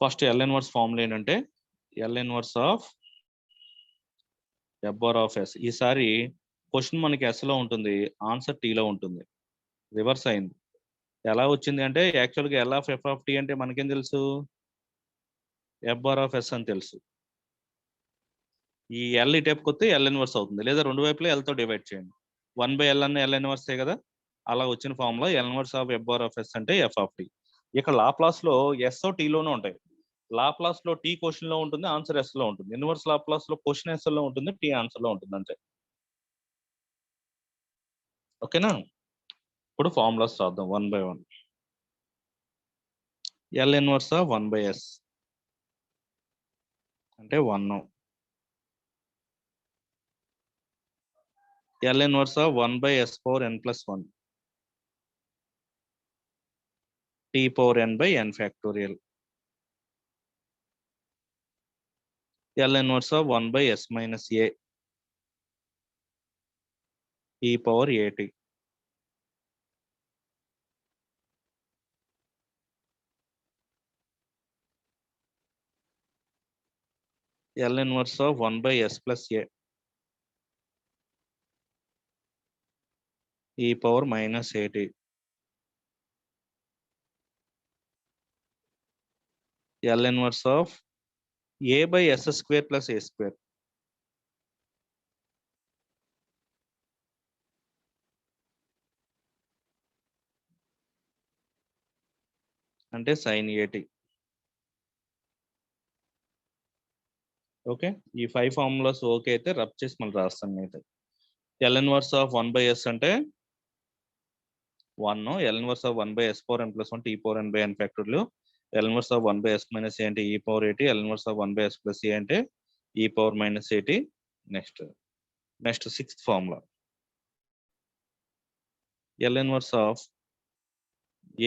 ఫస్ట్ ఎల్ ఇన్వర్స్ ఫార్ములా ఏంటంటే L inverse of F bar of s. ఈసారి క్వశ్చన్ మనకి ఎస్ లో ఉంటుంది, ఆన్సర్ టీ లో ఉంటుంది. రివర్స్ అయింది. ఎలా వచ్చింది అంటే యాక్చువల్గా L of F of tea అంటే మనకేం తెలుసు, ఎఫ్ బార్ ఆఫ్ ఎస్ అని తెలుసు. ఈ ఎల్ ఈ టైప్కి వస్తే ఎల్ ఇన్వర్స్ అవుతుంది, లేదా రెండు వైపులా ఎల్తో డివైడ్ చేయండి. 1/L అన్న ఎల్ ఇన్వర్సే కదా. అలా వచ్చిన formula L inverse of F bar of s అంటే ఎఫ్ ఆఫ్ టీ. ఇక్కడ లాప్లాస్ లో ఎస్ టీలోనే ఉంటాయి. లాప్లాస్ లో టీ క్వశ్చన్ లో ఉంటుంది, ఆన్సర్ ఎస్ లో ఉంటుంది. ఇన్వర్స్ లాప్లాస్ లో క్వశ్చన్ ఎస్ లో ఉంటుంది, టీ ఆన్సర్ లో ఉంటుంది అంతే. ఓకేనా. ఇప్పుడు ఫార్ములాస్ చూద్దాం 1 by 1. L inverse of 1/s అంటే 1. L inverse of 1/s power n plus 1 t power n by n factorial. L inverse of 1/s minus a e power at. L inverse of 1/s plus a e power minus at. L inverse of a by s square plus a square అంటే sin at. Okay, ఈ 5 formulas okay అయితే rub చేసి మళ్ళీ రాస్తాను అయితే. L inverse of 1/s అంటే 1. L inverse of 1/s power n plus 1 t power n by n factorial. L inverse of 1/s minus a అంటే e power at. L inverse of 1/s plus a అంటే e power minus at. Next 6th formula L inverse of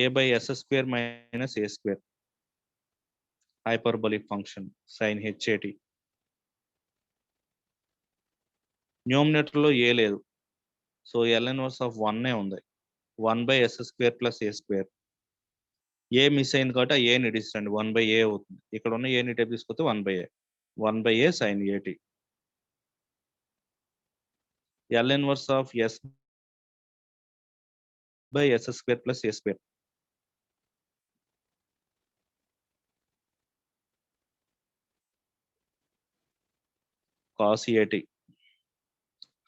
a by s square minus a square hyperbolic function sin h at. Numerator లో ఏ లేదు, so L inverse of 1 ఉంది. 1/s square plus a square. A miss అయింది కాబట్టి ఆ ఏని distant 1/a అవుతుంది. ఇక్కడ ఉన్న ఏని టైప్ తీసుకొస్తే 1/a 1/a sin at. L inverse of s by s square plus a square cos at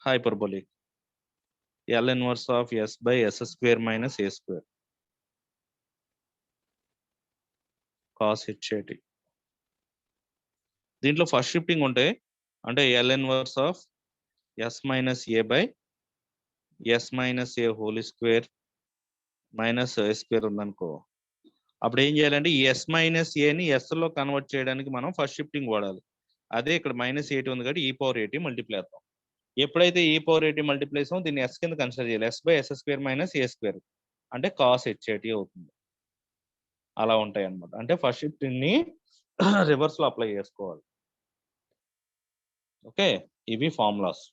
hyperbolic. L inverse of s by s square minus a square cos h at. దీంట్లో first shifting ఉంటే అంటే L inverse of s minus a by s minus a whole square minus a square ఉందనుకో, అప్పుడు ఏం చేయాలంటే ఈ s minus ఏని s లో కన్వర్ట్ చేయడానికి మనం ఫస్ట్ షిఫ్టింగ్ వాడాలి. అదే ఇక్కడ -80 ఉంది కాబట్టి e పవర్ 80 మల్టిప్లై అవుతాం. ఎప్పుడైతే e పవర్ 80 మల్టిప్లై చేసామో దీన్ని s కింద కన్సిడర్ చేయాలి. s by s square minus a square అంటే cos h80 అవుతుంది. అలా ఉంటాయి అన్నమాట. అంటే ఫస్ట్ షిఫ్టింగ్ ని రివర్స్ లో అప్లై చేసుకోవాలి. ఓకే, ఇవి ఫార్ములాస్.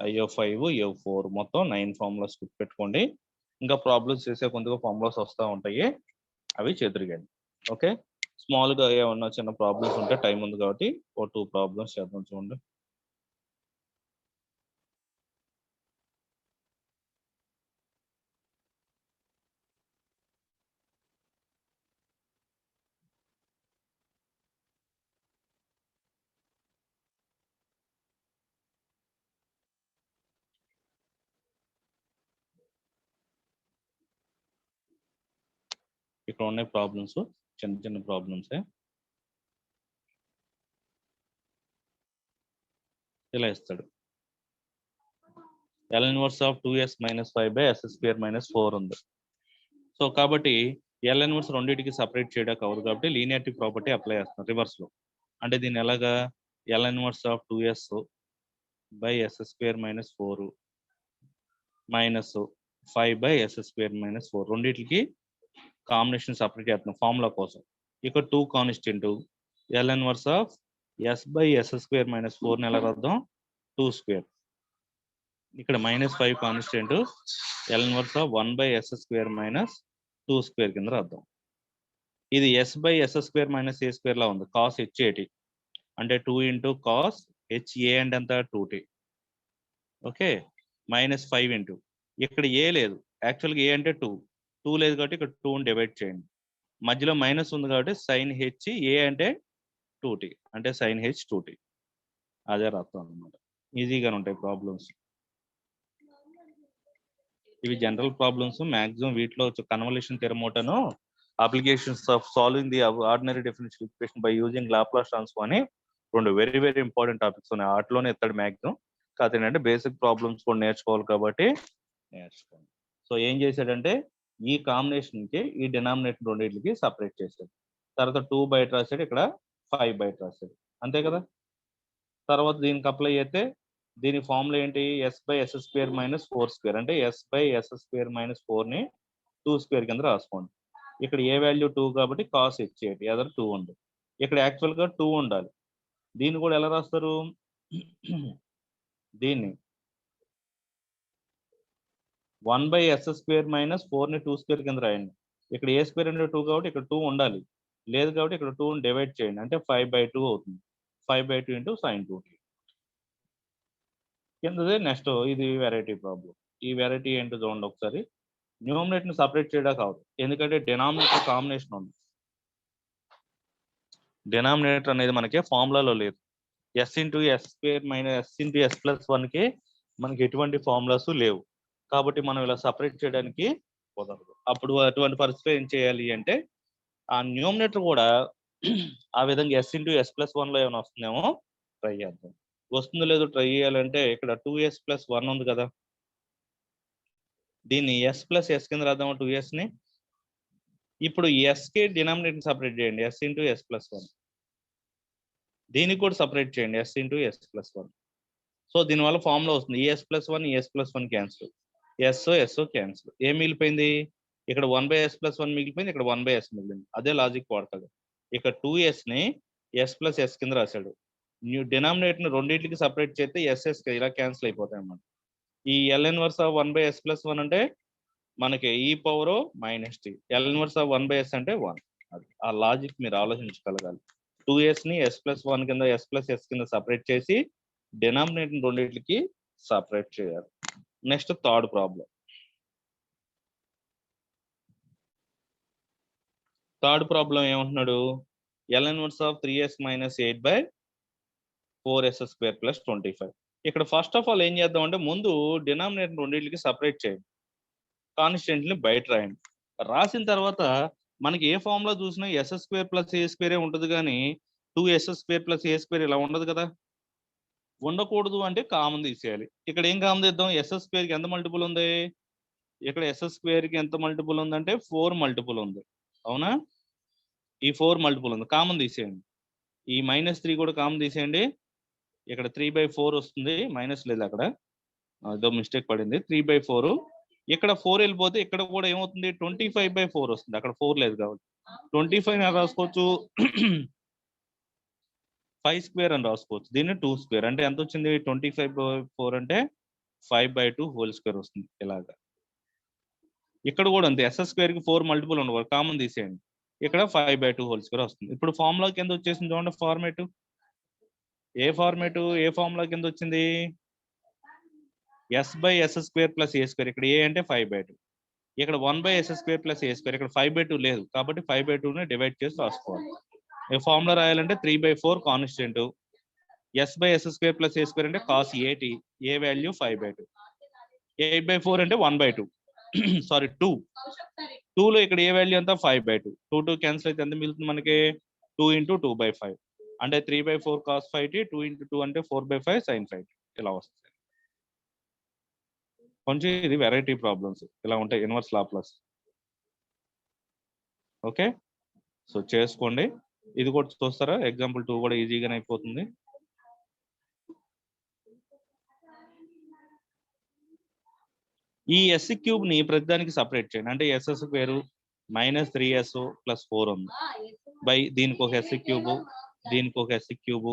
IO5 IO4 మొత్తం 9 ఫార్ములాస్ పెట్టుకోండి. ఇంకా ప్రాబ్లమ్స్ చేసే కొంతగా ఫార్ములాస్ వస్తూ ఉంటాయి, అవి చెదురుగండి. ఓకే, స్మాల్ గా ఏమన్నా చిన్న ప్రాబ్లమ్స్ ఉంటే టైం ఉంది కాబట్టి ఓ 2 ప్రాబ్లమ్స్ చేద్దాం చూడండి. ఇక్కడ ఉన్న ప్రాబ్లమ్స్ చిన్న చిన్న ప్రాబ్లమ్సే. ఇలా ఇస్తాడు, L inverse of 2s minus 5 by s square minus 4 ఉంది. సో కాబట్టి L ఇన్వర్స్ రెండింటికి సపరేట్ చేయడానికి అవ్వదు కాబట్టి లీనియారిటీ ప్రాపర్టీ అప్లై చేస్తాం రివర్స్ లో. అంటే దీన్ని ఎలాగా L inverse of 2s by s square minus 4 minus 5/s²-4 రెండింటికి కాంబినేషన్ సపరేట్ చేస్తున్నాం ఫార్ములా కోసం. ఇక్కడ 2 constant L inverse of s/s²-4 ఎలా రాద్దాం 2². ఇక్కడ -5 constant L inverse of 1/s²-2² కింద రాద్దాం. ఇది s/s² - a² లా ఉంది cos HAT అంటే 2 ఇంటూ cos HA అంటే ఎంత 2t. ఓకే, -5 ఇంటూ ఇక్కడ ఏ లేదు, యాక్చువల్గా ఏ అంటే 2 లేదు కాబట్టి ఇక్కడ 2ని డివైడ్ చేయండి. మధ్యలో మైనస్ ఉంది కాబట్టి sin H A అంటే 2t అంటే sin H 2t. అదే రాస్తాం అనమాట. ఈజీగానే ఉంటాయి ప్రాబ్లమ్స్. ఇవి జనరల్ ప్రాబ్లమ్స్. మ్యాక్సిమం వీటిలో convolution theorem applications of solving the ordinary differential equation by using Laplace transform అని 2 వెరీ వెరీ ఇంపార్టెంట్ టాపిక్స్ ఉన్నాయి. వాటిలోనే ఎత్తాడు మ్యాక్సిమం. కాదు ఏంటంటే బేసిక్ ప్రాబ్లమ్స్ కూడా నేర్చుకోవాలి కాబట్టి నేర్చుకోండి. సో ఏం చేశాడంటే ఈ కాంబినేషన్ కి ఈ డినామినేటర్ రెండింటికి సపరేట్ చేశాడు. తర్వాత 2 బయట రాశాడు, ఇక్కడ 5 బయట రాశాడు, అంతే కదా. తర్వాత దీనికి అప్లై అయితే దీని ఫార్ములా ఏంటి s/s²-4² అంటే s/s²-4 ని 2² కింద రాసుకోండి. ఇక్కడ ఏ వాల్యూ 2 కాబట్టి cos HAT అదర్ 2 ఉంది. ఇక్కడ యాక్చువల్ గా 2 ఉండాలి. దీన్ని కూడా ఎలా రాస్తారు, దీన్ని 1/s²-4 ని 2² కింద రాయండి. ఇక్కడ a² అంటే 2 కాబట్టి ఇక్కడ 2 ఉండాలి, లేదు కాబట్టి ఇక్కడ 2ని డివైడ్ చేయండి అంటే 5/2 అవుతుంది. 5/2 ఇంటూ sin 2t. కిందది నెక్స్ట్ ఇది వెరైటీ ప్రాబ్లం. ఈ వెరైటీ ఏంటో చూడండి ఒకసారి. న్యూమరేటర్ ని సపరేట్ చేయడం కాదు, ఎందుకంటే డినామినేటర్ కాంబినేషన్ ఉంది. డినామినేటర్ అనేది మనకి ఫార్ములాలో లేదు. s/s²-s+1 కి మనకి ఎటువంటి ఫార్ములాస్ లేవు కాబట్టి మనం ఇలా సపరేట్ చేయడానికి కుదరదు. అప్పుడు అటువంటి పరిస్థితి ఏం చేయాలి అంటే ఆ న్యూమరేటర్ కూడా ఆ విధంగా s/s+1 లో ఏమైనా వస్తుందేమో ట్రై చేద్దాం. వస్తుందో లేదో ట్రై చేయాలంటే ఇక్కడ 2s+1 ఉంది కదా, దీన్ని s+s కింద రాద్దాం 2s ని. ఇప్పుడు s కి డినామినేటర్ సపరేట్ చేయండి s/s+1, దీనికి కూడా సపరేట్ చేయండి s/s+1. సో దీనివల్ల ఫార్ములా వస్తుంది es+1 క్యాన్సిల్, s క్యాన్సిల్. ఏం మిగిలిపోయింది, ఇక్కడ 1/s+1 మిగిలిపోయింది, ఇక్కడ 1/s మిగిలింది. అదే లాజిక్ వాడతాడు. ఇక్కడ 2s ని s+s కింద రాశాడు. డినామినేటర్ ని రెండింటికి సపరేట్ చేస్తే ss ఇలా క్యాన్సిల్ అయిపోతాయి అన్నమాట. ఈ L ఇన్వర్స్ ఆఫ్ 1/s+1 అంటే మనకి e power -t, L inverse of 1/s అంటే 1. అది ఆ లాజిక్ మీరు ఆలోచించగలగాలి. 2s ని s+1 కింద s+s కింద సపరేట్ చేసి డినామినేటర్ రెండింటికి సపరేట్ చేయాలి. Next third problem. Third problem ఏమంటున్నాడు, L inverse of 3s - 8/4s² + 25. ఇక్కడ ఫస్ట్ ఆఫ్ ఆల్ ఏం చేద్దాం అంటే ముందు డినామినేటర్ రెండింటికి సపరేట్ చేయండి, కాన్స్టెంట్ ని బయట రాయండి. రాసిన తర్వాత మనకి ఏ ఫార్ములా చూసినా s² + a² ఉంటుంది కానీ 2s² + a² ఇలా ఉండదు కదా. ఉండకూడదు అంటే కామన్ తీసేయాలి. ఇక్కడ ఏం కామన్ తీద్దాం, s² కి ఎంత మల్టిపుల్ ఉంది, ఇక్కడ s² కి ఎంత మల్టిపుల్ ఉందంటే 4 మల్టిపుల్ ఉంది, అవునా. ఈ 4 మల్టిపుల్ ఉంది, కామన్ తీసేయండి. ఈ -3 కూడా కామన్ తీసేయండి. ఇక్కడ 3/4 వస్తుంది, మైనస్ లేదు అక్కడ, ఏదో మిస్టేక్ పడింది. 3/4 ఇక్కడ 4 వెళ్ళిపోతే ఇక్కడ కూడా ఏమవుతుంది 25/4 వస్తుంది, అక్కడ 4 లేదు కాబట్టి 25 అని రాసుకోవచ్చు, 5² అని రాసుకోవచ్చు, దీన్ని 2² అంటే ఎంత వచ్చింది 25/4 అంటే 5/2 హోల్ స్క్వేర్ వస్తుంది. ఇలాగా ఇక్కడ కూడా అంతే, s² కి 4 మల్టిపుల్ ఉండకూడదు, కామన్ తీసేయండి. ఇక్కడ 5/2 హోల్ స్క్వేర్ వస్తుంది. ఇప్పుడు ఫార్ములా కింద వచ్చేసింది చూడండి, ఫార్మేట్ ఏ ఫార్ములా కింద వచ్చింది, s/s² + a². ఇక్కడ ఏ అంటే 5/2, ఇక్కడ 1/s² + a². ఇక్కడ 5/2 లేదు కాబట్టి 5/2ని డివైడ్ చేసి రాసుకోవాలి. ఈ ఫార్ములా రాయాలంటే 3/4 కాన్స్టెంట్, s/s² + a² అంటే cos AT, ఏ వాల్యూ 5/2, 8/4 అంటే 1/2 సారీ 2 లో ఇక్కడ ఏ వాల్యూ అంతా 5/2, 2 క్యాన్సిల్ అయితే ఎంత మిగులుతుంది మనకి 2 × 2/5 అంటే 3/4 cos 5t, 2 × 2 అంటే 4/5 sin 5t ఇలా వస్తుంది. కొంచెం ఇది వెరైటీ ప్రాబ్లమ్స్ ఇలా ఉంటాయి, ఇన్వర్స్ లాప్లాస్. ఓకే, సో చేసుకోండి. ఇది కూడా చూస్తారా, ఎగ్జాంపుల్ 2 కూడా ఈజీగానే అయిపోతుంది. ఈ ఎస్ క్యూబ్ ని ప్రతిదానికి సపరేట్ చేయండి. అంటే ఎస్ఎస్ స్క్వేర్ -3s + 4 ఉంది బై దీనికి ఒక ఎస్ క్యూబ్, దీనికి ఒక ఎస్ క్యూబ్,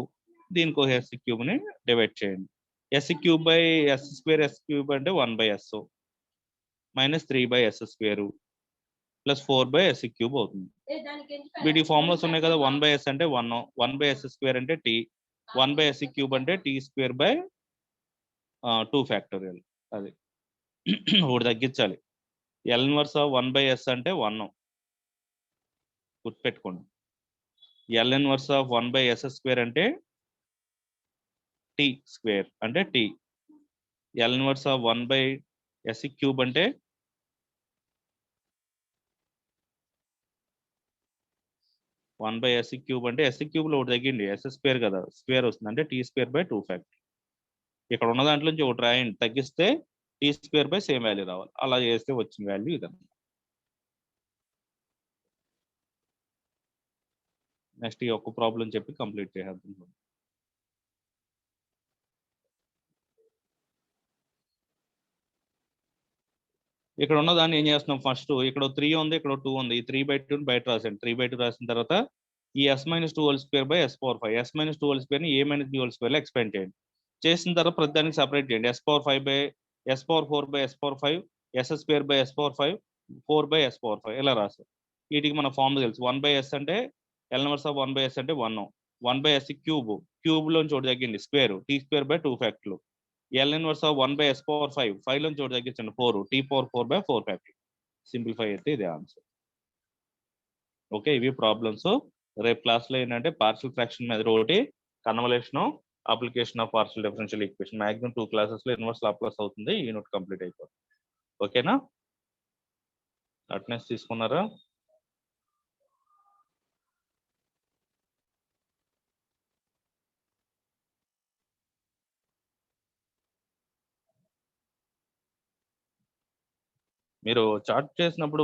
దీనికి ఒక ఎస్ క్యూబ్ ని డివైడ్ చేయండి. S cube by yes square s cube అంటే 1/s -3/s square +4/s cube అవుతుంది. వీటి ఫార్ములాస్ ఉన్నాయి కదా, 1/s అంటే 1, 1/s స్క్వేర్ అంటే t, 1/s క్యూబ్ అంటే t² 2 ఫ్యాక్టోరియల్. అది ఒకటి తగ్గించాలి. L ఇన్వర్స్ ఆఫ్ 1/s అంటే 1 గుర్తుపెట్టుకోండి. L inverse of 1/s square అంటే t² అంటే t. L inverse of 1/s cube అంటే 1/s క్యూబ్ అంటే s క్యూబ్ లో ఒకటి తగ్గింది, s స్క్వేర్ కదా, స్క్వేర్ వస్తుంది అంటే t²/2 ఫ్యాక్టర్. ఇక్కడ ఉన్న దాంట్లో నుంచి ఒకటి రాయండి, తగ్గిస్తే t² సేమ్ వాల్యూ రావాలి. అలా చేస్తే వచ్చిన వాల్యూ ఇదన్నమాట. నెక్స్ట్ ఈ ఒక్క ప్రాబ్లం చెప్పి కంప్లీట్ చేసేద్దాం. ఇక్కడ ఉన్న దాన్ని ఏం చేస్తున్నాం, ఫస్ట్ ఇక్కడ 3 ఉంది, ఇక్కడ 2 ఉంది. ఈ 3/2 బయట రాసాను. 3/2 రాసిన తర్వాత ఈ s-2/s⁴. s-2 ని a-b² లో ఎక్స్పాండ్ చేయండి. చేసిన తర్వాత ప్రతిదానికి సపరేట్ చేయండి. s⁴/s⁴, s²/s⁴, 4/s⁴ ఇలా రాసాం. వీటికి మన ఫార్మ్ తెలుసు. 1/s అంటే L ఇన్వర్స్ ఆఫ్ 1/s అంటే 1, 1/s క్యూబ్, క్యూబ్ లోంచి ఒకటి తగ్గింది square, t²/2 ఫ్యాక్టర్లు. L inverse of 1/s⁴, 5 లోంచి ఒకటి తగ్గించండి 4, t⁴/4 ఫ్యాక్టర్. సింప్లిఫై అయితే ఇదే ఆన్సర్. ఓకే, ఇవి ప్రాబ్లమ్స్. రేపు క్లాస్లో ఏంటంటే పార్షియల్ ఫ్రాక్షన్ మెథడ్ ఒకటి, convolution, application of partial differential equation, maximum 2 క్లాసెస్లో ఇన్వర్స్ లాప్లాస్ అవుతుంది. ఈ యూనిట్ కంప్లీట్ అయిపోతుంది. ఓకేనా? అటెండెన్స్ తీసుకున్నారా? మీరు చార్ట్ చేసినప్పుడు